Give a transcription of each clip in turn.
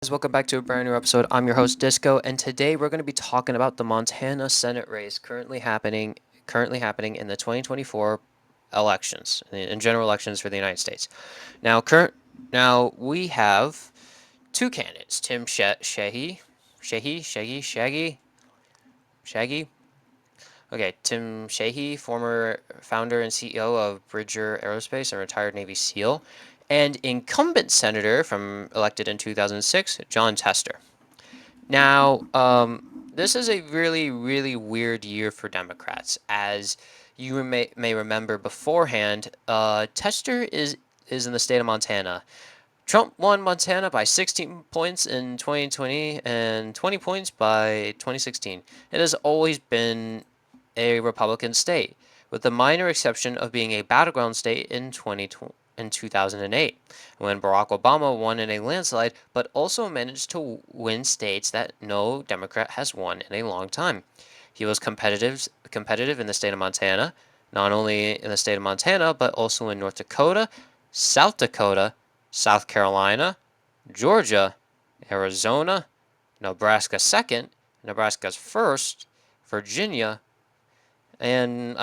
guys, welcome back to a brand new episode. I'm your host Disco, and today we're going to be talking about the Montana Senate race currently happening in the 2024 elections, in general elections for the United States. Now we have two candidates, Tim Shaggy. Okay, Tim Shahey, former founder and CEO of Bridger Aerospace and retired Navy SEAL, and incumbent senator from elected in 2006, John Tester. Now, this is a really, really weird year for Democrats. As you may remember beforehand, Tester is in the state of Montana. Trump won Montana by 16 points in 2020 and 20 points by 2016. It has always been a Republican state, with the minor exception of being a battleground state in 2008, when Barack Obama won in a landslide, but also managed to win states that no Democrat has won in a long time. He was competitive in the state of Montana, not only in the state of Montana, but also in North Dakota, South Dakota, South Carolina, Georgia, Arizona, Nebraska second, Nebraska's first, Virginia, and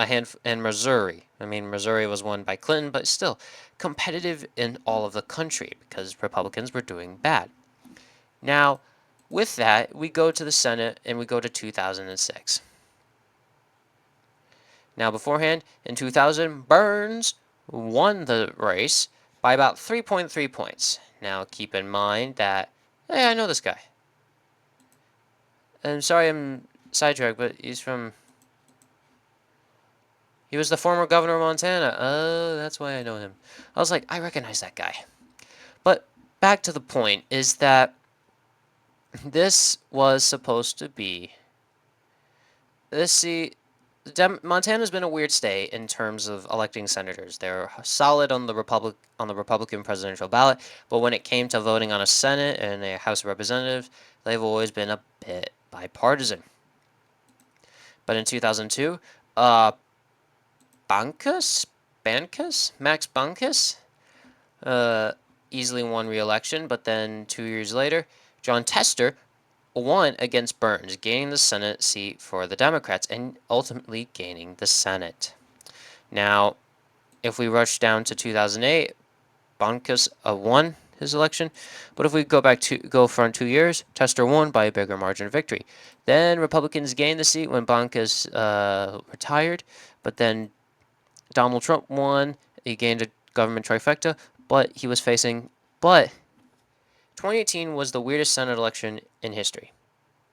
Missouri. I mean, Missouri was won by Clinton, but still competitive in all of the country because Republicans were doing bad. Now, with that, we go to the Senate and we go to 2006. Now, beforehand, in 2000, Burns won the race by about 3.3 points. Now, keep in mind that, hey, I know this guy. I'm sorry I'm sidetracked, but he was the former governor of Montana. Oh, that's why I know him. I was like, I recognize that guy. But back to the point is that this was supposed to be. Montana's been a weird state in terms of electing senators. They're solid on the Republican presidential ballot, but when it came to voting on a Senate and a House of Representatives, they've always been a bit bipartisan. But in 2002, Max Bankus, easily won re-election, but then 2 years later, John Tester won against Burns, gaining the Senate seat for the Democrats and ultimately gaining the Senate. Now, if we rush down to 2008, Bankus won his election, but if we go front 2 years, Tester won by a bigger margin of victory. Then Republicans gained the seat when Bankus retired, but then Donald Trump won. He gained a government trifecta, but 2018 was the weirdest Senate election in history.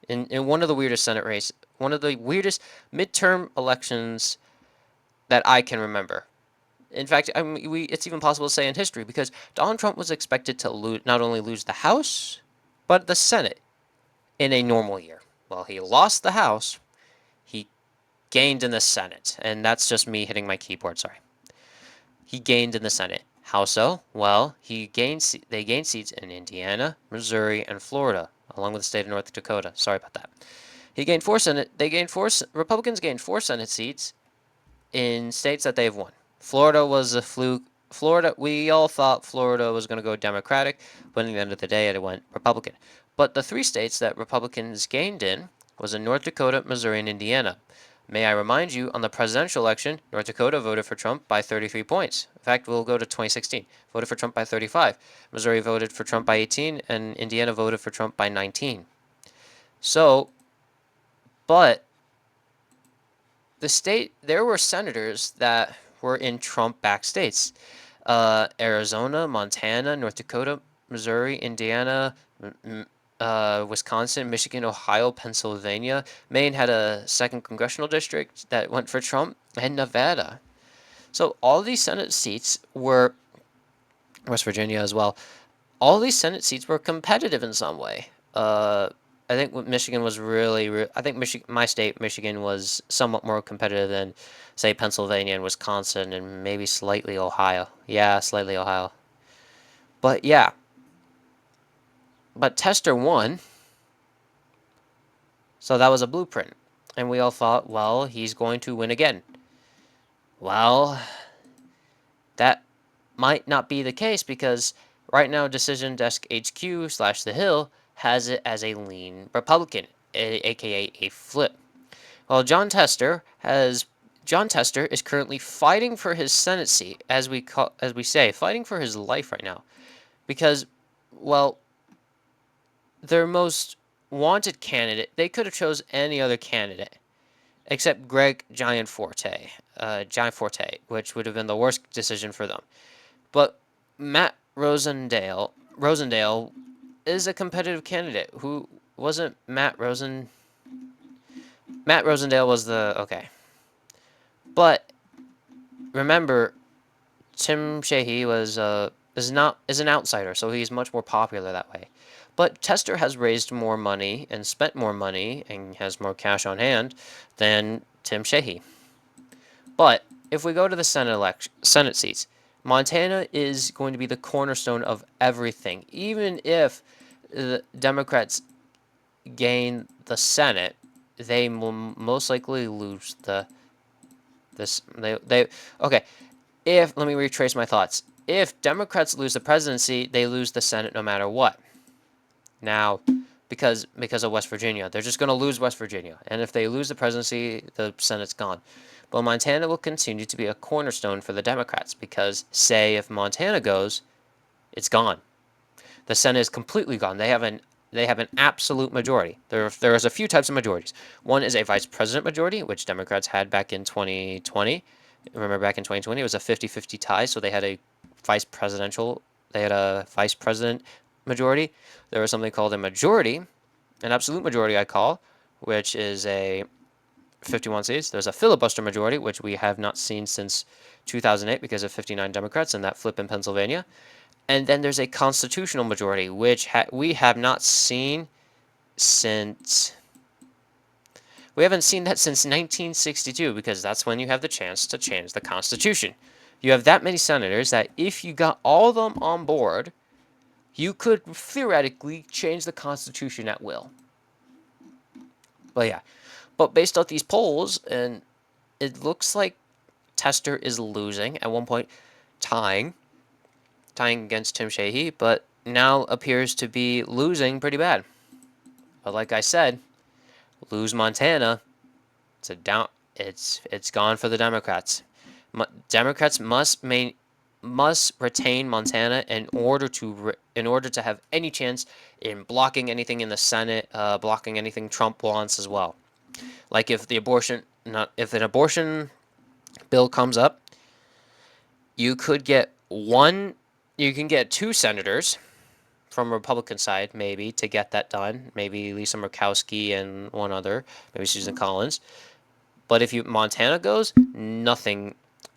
In one of the weirdest Senate races, one of the weirdest midterm elections that I can remember. In fact, it's even possible to say in history because Donald Trump was expected to not only lose the House, but the Senate in a normal year. Well, he lost the House, he gained in the Senate, and that's just me hitting my keyboard, sorry. He gained in the Senate. How so? Well, they gained seats in Indiana, Missouri, and Florida, along with the state of North Dakota. Sorry about that. Republicans gained 4 Senate seats in states that they've won. Florida was a fluke. We all thought Florida was going to go Democratic, but at the end of the day, it went Republican. But the 3 states that Republicans gained in was in North Dakota, Missouri, and Indiana. May I remind you, on the presidential election, North Dakota voted for Trump by 33 points. In fact, we'll go to 2016. Voted for Trump by 35. Missouri voted for Trump by 18, and Indiana voted for Trump by 19. So, but there were senators that were in Trump-backed states. Arizona, Montana, North Dakota, Missouri, Indiana, Wisconsin, Michigan, Ohio, Pennsylvania. Maine had a 2nd congressional district that went for Trump, and Nevada. So all these Senate seats were, West Virginia as well, all these Senate seats were competitive in some way. I think Michigan was I think my state, Michigan, was somewhat more competitive than, say, Pennsylvania and Wisconsin and maybe slightly Ohio. Yeah, slightly Ohio. But yeah. But Tester won, so that was a blueprint. And we all thought, well, he's going to win again. Well, that might not be the case because right now Decision Desk HQ / The Hill has it as a lean Republican, aka a flip. Well, John Tester is currently fighting for his Senate seat, as we say, fighting for his life right now, because, well, their most wanted candidate, they could have chose any other candidate except Greg Giant Forte, which would have been the worst decision for them. But Matt Rosendale is a competitive candidate. Who wasn't Matt Rosendale was the okay. But remember, Tim Sheehy is an outsider, so he's much more popular that way. But Tester has raised more money and spent more money and has more cash on hand than Tim Sheehy. But if we go to the Senate seats, Montana is going to be the cornerstone of everything. Even if the Democrats gain the Senate, they will most likely lose they okay. If let me retrace my thoughts. If Democrats lose the presidency, they lose the Senate no matter what. Now, because of West Virginia, they're just going to lose West Virginia, and if they lose the presidency, the Senate's gone. But Montana will continue to be a cornerstone for the Democrats because, say, if Montana goes, it's gone. The Senate is completely gone. They have an absolute majority. There is a few types of majorities. One is a vice president majority, which Democrats had back in 2020. Remember, back in 2020, it was a 50-50 tie, so they had a vice presidential. They had a vice president majority. There was something called a majority, an absolute majority, I call, which is a 51 seats. There's a filibuster majority, which we have not seen since 2008 because of 59 Democrats and that flip in Pennsylvania. And then there's a constitutional majority, which we have not seen since. We haven't seen that since 1962 because that's when you have the chance to change the Constitution. You have that many senators that if you got all of them on board, you could theoretically change the Constitution at will. But yeah, but based off these polls, and it looks like Tester is losing at one point, tying against Tim Sheehy, but now appears to be losing pretty bad. But like I said, lose Montana, it's gone for the Democrats. Democrats must retain Montana in order to have any chance in blocking anything in the Senate, blocking anything Trump wants as well. Like if an abortion bill comes up, you can get two senators from Republican side maybe to get that done. Maybe Lisa Murkowski and one other, maybe Susan Collins. But if Montana goes,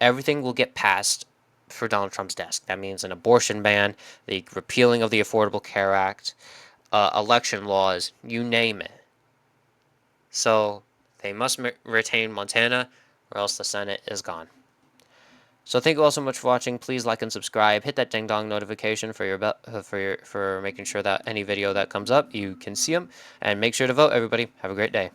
everything will get passed for Donald Trump's desk. That means an abortion ban, the repealing of the Affordable Care Act, election laws, you name it. So they must retain Montana, or else the Senate is gone. So thank you all so much for watching. Please like and subscribe. Hit that ding dong notification for making sure that any video that comes up you can see them. And make sure to vote, everybody. Have a great day.